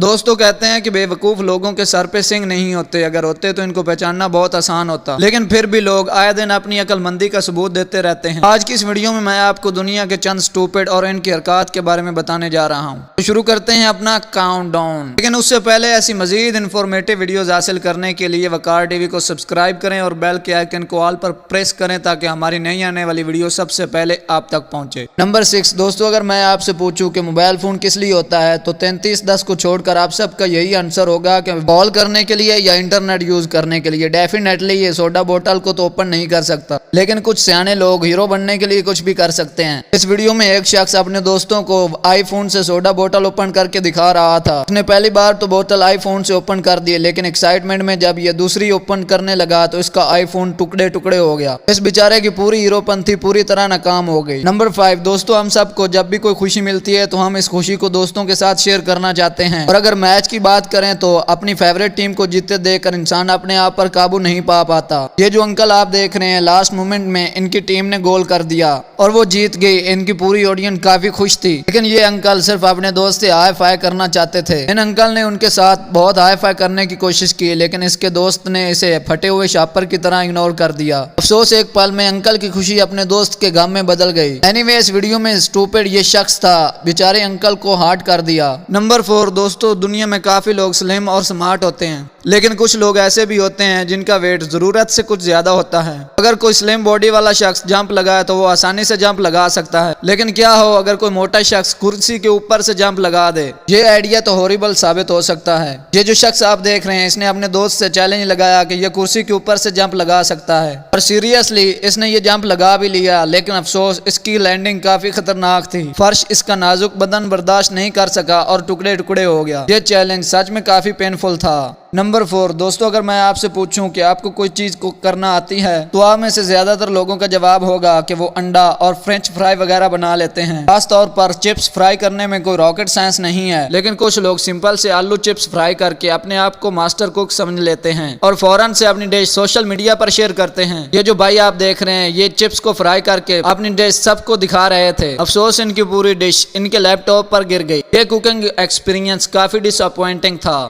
दोस्तों कहते हैं कि बेवकूफ लोगों के सर पे सिंग नहीं होते, अगर होते तो इनको पहचानना बहुत आसान होता, लेकिन फिर भी लोग आए दिन अपनी अक्लमंदी का सबूत देते रहते हैं। आज की इस वीडियो में मैं आपको दुनिया के चंद स्टूपिड और इनकी हरकत के बारे में बताने जा रहा हूँ। तो शुरू करते हैं अपना काउंटडाउन, लेकिन उससे पहले ऐसी मजीद इन्फॉर्मेटिव वीडियोस हासिल करने के लिए वकार टीवी को सब्सक्राइब करें और बेल के आइकन को ऑल पर प्रेस करें ताकि हमारी नई आने वाली वीडियो सबसे पहले आप तक पहुंचे। नंबर 6 दोस्तों, अगर मैं आपसे पूछूं कि मोबाइल फोन किस लिए होता है तो 3310 को छोड़कर आप सबका यही आंसर होगा कि कॉल करने के लिए या इंटरनेट यूज करने के लिए। डेफिनेटली ये सोडा बोतल को तो ओपन नहीं कर सकता, लेकिन कुछ सियाने लोग हीरो बनने के लिए कुछ भी कर सकते हैं। इस वीडियो में एक शख्स अपने दोस्तों को आईफोन से सोडा बोतल ओपन करके दिखा रहा था। उसने पहली बार तो बोतल आईफोन से ओपन कर दी, लेकिन एक्साइटमेंट में जब ये दूसरी ओपन करने लगा तो इसका आईफोन टुकड़े टुकड़े हो गया। इस बेचारे की पूरी हीरोपंथी पूरी तरह नाकाम हो गई। नंबर 5 दोस्तों, हम सबको जब भी कोई खुशी मिलती है तो हम इस खुशी को दोस्तों के साथ शेयर करना चाहते हैं, और अगर मैच की बात करें तो अपनी फेवरेट टीम को जीतते देखकर इंसान अपने आप पर काबू नहीं पा पाता। ये जो अंकल आप देख रहे हैं, लास्ट मोमेंट में इनकी टीम ने गोल कर दिया और वो जीत गई। इनकी पूरी ऑडियंस काफी खुश थी, लेकिन ये अंकल सिर्फ अपने दोस्त से हाई फाई करना चाहते थे। इन अंकल ने उनके साथ बहुत हाई फाई करने की कोशिश की, लेकिन इसके दोस्त ने इसे फटे हुए शापर की तरह इग्नोर कर दिया। अफसोस एक पल में अंकल की खुशी अपने दोस्त के गम में बदल गई। एनीवे, इस वीडियो में स्टूपिड ये शख्स था, बेचारे अंकल को हार्ट कर दिया। नंबर 4 दोस्तों, दुनिया में काफी लोग स्लिम और स्मार्ट होते हैं, लेकिन कुछ लोग ऐसे भी होते हैं जिनका वेट जरूरत से कुछ ज्यादा होता है। अगर कोई स्लिम बॉडी वाला शख्स जंप लगाए तो वो आसानी से जंप लगा सकता है, लेकिन क्या हो अगर कोई मोटा शख्स कुर्सी के ऊपर से जंप लगा दे। ये आइडिया तो हॉरिबल साबित हो सकता है। ये जो शख्स आप देख रहे हैं, इसने अपने दोस्त से चैलेंज लगाया कि ये कुर्सी के ऊपर से जंप लगा सकता है, और सीरियसली इसने ये जंप लगा भी लिया, लेकिन अफसोस इसकी लैंडिंग काफी खतरनाक थी। फर्श इसका नाजुक बदन बर्दाश्त नहीं कर सका और टुकड़े टुकड़े हो गया। ये चैलेंज सच में काफी पेनफुल था। नंबर 4 दोस्तों, अगर मैं आपसे पूछूं कि आपको कोई चीज को करना आती है तो आप में से ज्यादातर लोगों का जवाब होगा कि वो अंडा और फ्रेंच फ्राई वगैरह बना लेते हैं। खास तौर पर चिप्स फ्राई करने में कोई रॉकेट साइंस नहीं है, लेकिन कुछ लोग सिंपल से आलू चिप्स फ्राई करके अपने आप को मास्टर कुक समझ लेते हैं और फौरन से अपनी डिश सोशल मीडिया पर शेयर करते हैं। ये जो भाई आप देख रहे हैं, ये चिप्स को फ्राई करके अपनी डिश सबको दिखा रहे थे। अफसोस इनकी पूरी डिश इनके लैपटॉप पर गिर गई। ये कुकिंग एक्सपीरियंस काफी डिसअपॉइंटिंग था।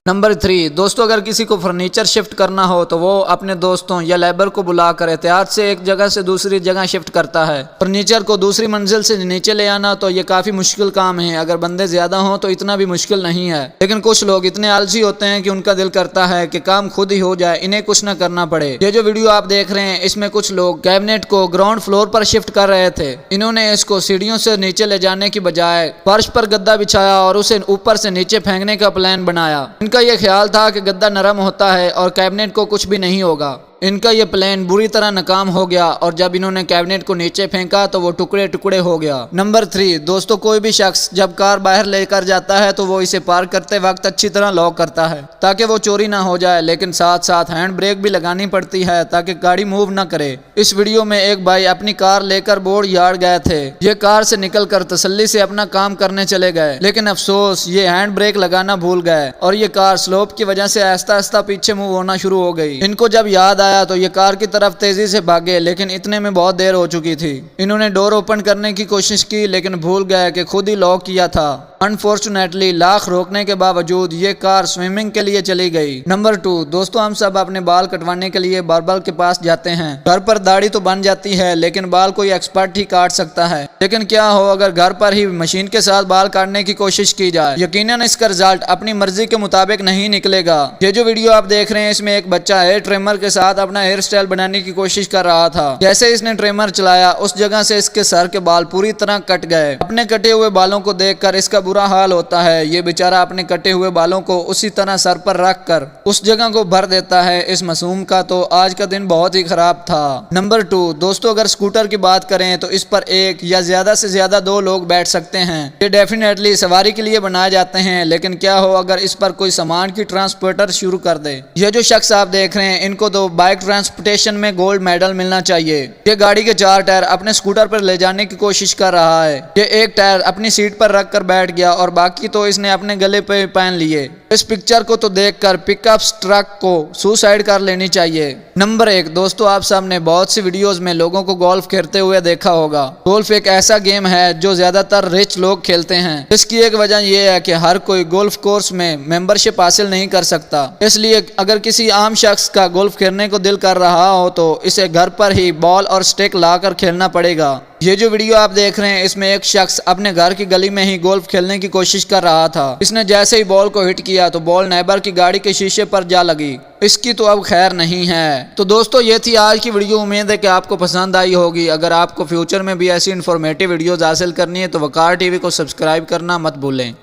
नंबर 3 दोस्तों, अगर किसी को फर्नीचर शिफ्ट करना हो तो वो अपने दोस्तों या लेबर को बुलाकर एहतियात से एक जगह से दूसरी जगह शिफ्ट करता है। फर्नीचर को दूसरी मंजिल से नीचे ले आना तो ये काफी मुश्किल काम है। अगर बंदे ज्यादा हो तो इतना भी मुश्किल नहीं है, लेकिन कुछ लोग इतने आलसी होते हैं कि उनका दिल करता है कि काम खुद ही हो जाए, इन्हें कुछ न करना पड़े। ये जो वीडियो आप देख रहे हैं, इसमें कुछ लोग कैबिनेट को ग्राउंड फ्लोर पर शिफ्ट कर रहे थे। इन्होंने इसको सीढ़ियों से नीचे ले जाने की बजाय फर्श पर गद्दा बिछाया और उसे ऊपर से नीचे फेंकने का प्लान बनाया। इनका यह ख्याल था कि गद्दा नरम होता है और कैबिनेट को कुछ भी नहीं होगा। इनका ये प्लान बुरी तरह नाकाम हो गया और जब इन्होंने कैबिनेट को नीचे फेंका तो वो टुकड़े टुकड़े हो गया। नंबर 3 दोस्तों, कोई भी शख्स जब कार बाहर लेकर जाता है तो वो इसे पार्क करते वक्त अच्छी तरह लॉक करता है ताकि वो चोरी ना हो जाए, लेकिन साथ साथ हैंड ब्रेक भी लगानी पड़ती है ताकि गाड़ी मूव ना करे। इस वीडियो में एक भाई अपनी कार लेकर बोर्ड यार्ड गए थे। ये कार से निकलकर तसल्ली से अपना काम करने चले गए, लेकिन अफसोस ये हैंड ब्रेक लगाना भूल गए और ये कार स्लोप की वजह से आहिस्ता आहिस्ता पीछे मूव होना शुरू हो गई। इनको जब याद आया तो ये कार की तरफ तेजी से भागे, लेकिन इतने में बहुत देर हो चुकी थी। इन्होंने डोर ओपन करने की कोशिश की, लेकिन भूल गए कि खुद ही लॉक किया था। अनफॉर्चुनेटली लाख रोकने के बावजूद ये कार स्विमिंग के लिए चली गई। नंबर 2 दोस्तों, हम सब अपने बाल कटवाने के लिए बार्बर के पास जाते हैं। घर पर दाढ़ी तो बन जाती है, लेकिन बाल कोई एक्सपर्ट ही काट सकता है। लेकिन क्या हो अगर घर पर ही मशीन के साथ बाल काटने की कोशिश की जाए, यकीनन इसका रिजल्ट अपनी मर्जी के मुताबिक नहीं निकलेगा। ये जो वीडियो आप देख रहे हैं, इसमें एक बच्चा हेयर ट्रिमर के साथ अपना हेयर स्टाइल बनाने की कोशिश कर रहा था। जैसे इसने ट्रिमर चलाया, उस जगह से इसके सर के बाल पूरी तरह कट गए। अपने कटे हुए बालों को देखकर इसका बुरा हाल होता है। ये बेचारा अपने कटे हुए बालों को उसी तरह सर पर रख कर उस जगह को भर देता है। इस मासूम का तो आज का दिन बहुत ही खराब था। नंबर 2 दोस्तों, अगर स्कूटर की बात करें तो इस पर एक या ज्यादा से ज्यादा 2 लोग बैठ सकते हैं। ये डेफिनेटली सवारी के लिए बनाए जाते हैं, लेकिन क्या हो अगर इस पर कोई सामान की ट्रांसपोर्टर शुरू कर दे। ये जो शख्स आप देख रहे हैं, इनको तो बाइक ट्रांसपोर्टेशन में गोल्ड मेडल मिलना चाहिए। ये गाड़ी के 4 टायर अपने स्कूटर पर ले जाने की कोशिश कर रहा है। ये एक टायर अपनी सीट पर रख कर बैठ गया गया और बाकी तो इसने अपने गले पे पहन लिए। इस पिक्चर को तो देखकर पिकअप ट्रक को सुसाइड कर लेनी चाहिए। नंबर 1 दोस्तों, आप सबने बहुत सी वीडियोस में लोगों को गोल्फ खेलते हुए देखा होगा। गोल्फ एक ऐसा गेम है जो ज्यादातर रिच लोग खेलते हैं। इसकी एक वजह यह है कि हर कोई गोल्फ कोर्स में मेंबरशिप हासिल नहीं कर सकता, इसलिए अगर किसी आम शख्स का गोल्फ खेलने को दिल कर रहा हो तो इसे घर पर ही बॉल और स्टिक लाकर खेलना पड़ेगा। ये जो वीडियो आप देख रहे हैं इसमें एक शख्स अपने घर की गली में ही गोल्फ खेलने की कोशिश कर रहा था। इसने जैसे ही बॉल को हिट किया तो बॉल नेबर की गाड़ी के शीशे पर जा लगी। इसकी तो अब खैर नहीं है। तो दोस्तों ये थी आज की वीडियो। उम्मीद है कि आपको पसंद आई होगी। अगर आपको फ्यूचर में भी ऐसी इन्फॉर्मेटिव वीडियोज हासिल करनी है तो वकार टीवी को सब्सक्राइब करना मत भूलें।